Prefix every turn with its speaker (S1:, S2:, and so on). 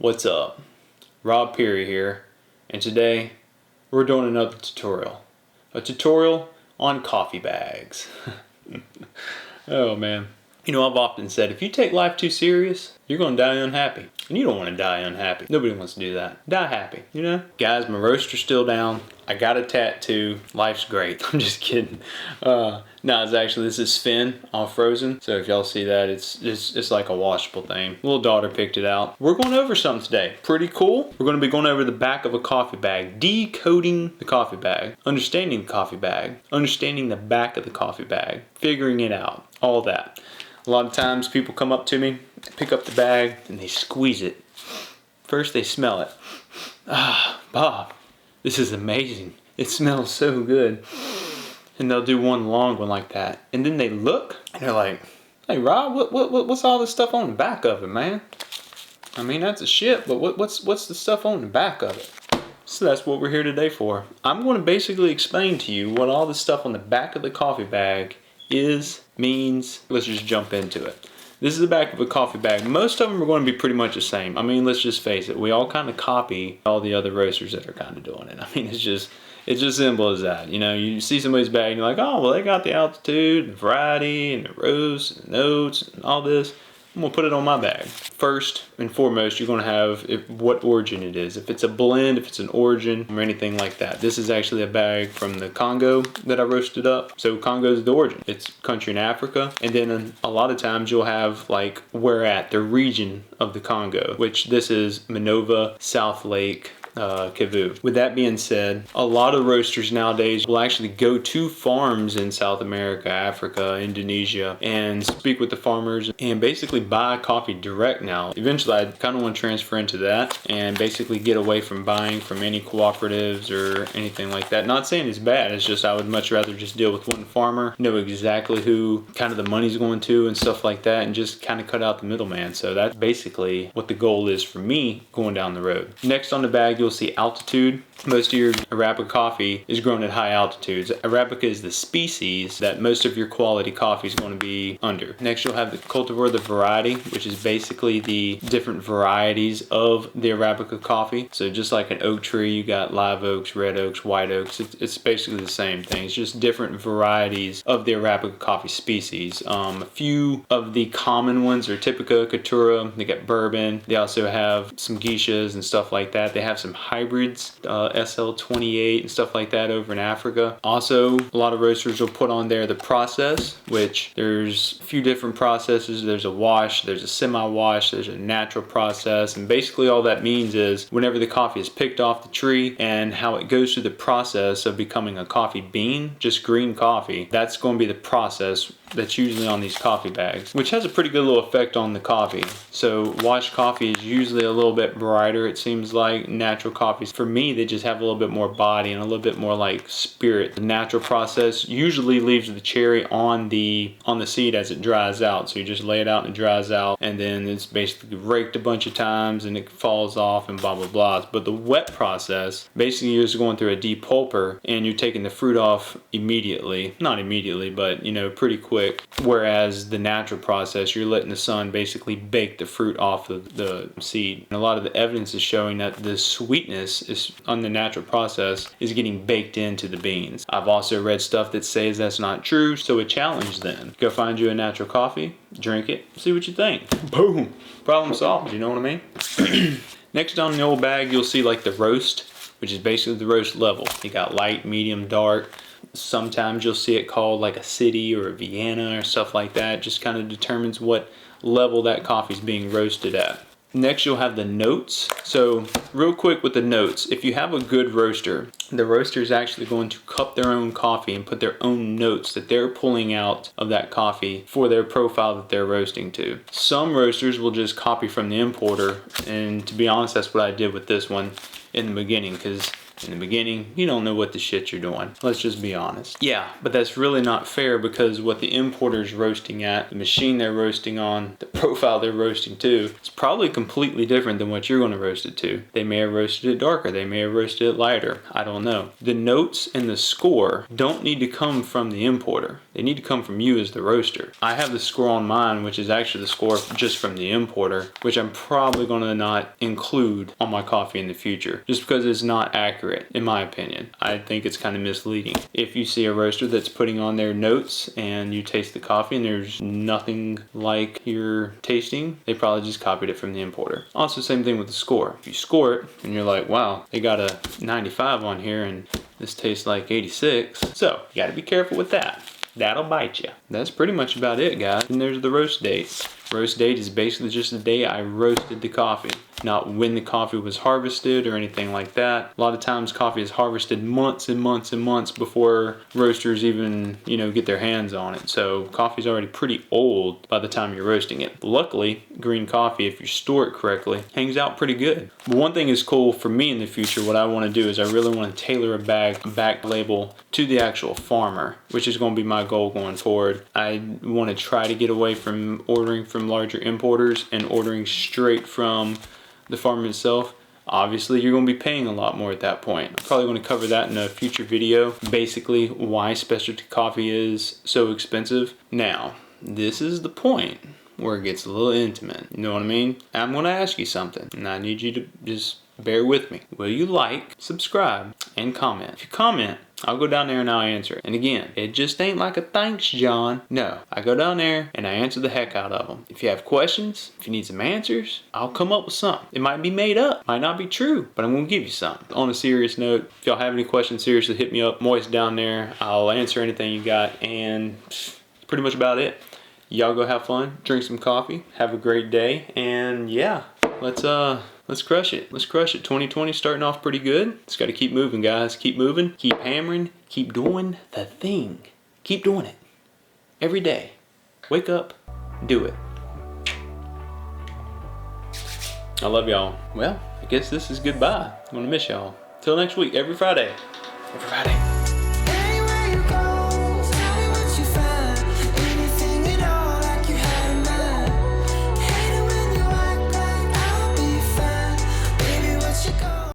S1: What's up? Rob Pirie here, and today we're doing another tutorial. A tutorial on coffee bags. Oh man. You know, I've often said, if you take life too serious, you're gonna die unhappy. And you don't wanna die unhappy. Nobody wants to do that. Die happy, you know? Guys, my roaster's still down. I got a tattoo. Life's great. I'm just kidding. No, this is Finn, all frozen. So if y'all see that, it's like a washable thing. Little daughter picked it out. We're going over something today. Pretty cool. We're gonna be going over the back of a coffee bag, decoding the coffee bag, understanding the coffee bag, understanding the back of the coffee bag, figuring it out, all that. A lot of times people come up to me, pick up the bag, and they squeeze it. First they smell it. Ah, Bob, this is amazing. It smells so good. And they'll do one long one like that. And then they look, and they're like, hey Rob, what's all this stuff on the back of it, man? I mean, that's a shit, but what's the stuff on the back of it? So that's what we're here today for. I'm going to basically explain to you what all the stuff on the back of the coffee bag means. Let's just jump into it. This is the back of a coffee bag. Most of them are going to be pretty much the same. I mean, let's just face it. We all kind of copy all the other roasters that are kind of doing it. I mean, it's just simple as that. You know, you see somebody's bag and you're like, oh, well, they got the altitude, the variety, and the roast, and the notes, and all this. I'm gonna put it on my bag. First and foremost, you're gonna have what origin it is. If it's a blend, if it's an origin, or anything like that. This is actually a bag from the Congo that I roasted up. So Congo is the origin. It's country in Africa. And then a lot of times you'll have like where at, the region of the Congo, which this is Minova, South Lake, Kivu. With that being said, a lot of roasters nowadays will actually go to farms in South America, Africa, Indonesia, and speak with the farmers and basically buy coffee direct now. Eventually, I kind of want to transfer into that and basically get away from buying from any cooperatives or anything like that. Not saying it's bad, it's just I would much rather just deal with one farmer, know exactly who kind of the money's going to and stuff like that, and just kind of cut out the middleman. So that's basically what the goal is for me going down the road. Next on the bag, you'll see altitude. Most of your Arabica coffee is grown at high altitudes. Arabica is the species that most of your quality coffee is going to be under. Next, you'll have the Cultivar the Variety, which is basically the different varieties of the Arabica coffee. So just like an oak tree, you got live oaks, red oaks, white oaks. It's basically the same thing. It's just different varieties of the Arabica coffee species. A few of the common ones are Typica, Caturra. They got bourbon. They also have some geishas and stuff like that. They have some hybrids, SL28 and stuff like that over in Africa. Also, a lot of roasters will put on there the process, which there's a few different processes. There's a wash, there's a semi-wash, there's a natural process, and basically all that means is whenever the coffee is picked off the tree and how it goes through the process of becoming a coffee bean, just green coffee, that's going to be the process that's usually on these coffee bags, which has a pretty good little effect on the coffee. So washed coffee is usually a little bit brighter, it seems like. Natural coffees, for me, they just have a little bit more body and a little bit more like spirit. The natural process usually leaves the cherry on the seed as it dries out. So you just lay it out and it dries out, and then it's basically raked a bunch of times and it falls off and blah blah blah. But the wet process, basically you're just going through a depulper and you're taking the fruit off immediately. Not immediately, but you know, pretty quick. Whereas the natural process, you're letting the sun basically bake the fruit off of the seed. And a lot of the evidence is showing that the sweetness is on the natural process is getting baked into the beans. I've also read stuff that says that's not true, so a challenge then. Go find you a natural coffee, drink it, see what you think. Boom! Problem solved, you know what I mean? Next on the old bag, you'll see like the roast, which is basically the roast level. You got light, medium, dark. Sometimes you'll see it called like a city or a Vienna or stuff like that. It just kind of determines what level that coffee is being roasted at. Next, you'll have the notes. So real quick with the notes, if you have a good roaster, the roaster is actually going to cup their own coffee and put their own notes that they're pulling out of that coffee for their profile that they're roasting to. Some roasters will just copy from the importer, and to be honest, that's what I did with this one. in the beginning, because in the beginning, you don't know what the shit you're doing. Let's just be honest. Yeah, but that's really not fair, because what the importer's roasting at, the machine they're roasting on, the profile they're roasting to, is probably completely different than what you're going to roast it to. They may have roasted it darker. They may have roasted it lighter. I don't know. The notes and the score don't need to come from the importer. They need to come from you as the roaster. I have the score on mine, which is actually the score just from the importer, which I'm probably going to not include on my coffee in the future, just because it's not accurate. In my opinion, I think it's kind of misleading. If you see a roaster that's putting on their notes and you taste the coffee and there's nothing like you're tasting, they probably just copied it from the importer. Also, same thing with the score. If you score it and you're like, wow, they got a 95 on here and this tastes like 86. So you got to be careful with that. That'll bite you. That's pretty much about it, guys. And there's the roast date. Roast date is basically just the day I roasted the coffee, not when the coffee was harvested or anything like that. A lot of times coffee is harvested months and months and months before roasters even, get their hands on it. So coffee's already pretty old by the time you're roasting it. Luckily, green coffee, if you store it correctly, hangs out pretty good. But one thing is cool for me in the future, what I want to do is I really want to tailor a back label to the actual farmer, which is going to be my goal going forward. I want to try to get away from ordering from larger importers and ordering straight from the farm itself. Obviously, you're going to be paying a lot more at that point. I'm probably going to cover that in a future video. Basically, why specialty coffee is so expensive. Now, this is the point where it gets a little intimate. You know what I mean? I'm going to ask you something, and I need you to just bear with me. Will you like, subscribe, and comment? If you comment, I'll go down there and I'll answer it. And again, it just ain't like a thanks, John. No, I go down there and I answer the heck out of them. If you have questions, if you need some answers, I'll come up with something. It might be made up, might not be true, but I'm gonna give you something. On a serious note, if y'all have any questions, seriously hit me up. I'm always down there. I'll answer anything you got, and that's pretty much about it. Y'all go have fun, drink some coffee, have a great day, and yeah, let's crush it. Let's crush it. 2020 starting off pretty good. Just got to keep moving, guys. Keep moving. Keep hammering. Keep doing the thing. Keep doing it. Every day. Wake up. Do it. I love y'all. Well, I guess this is goodbye. I'm going to miss y'all. Till next week. Every Friday. Every Friday.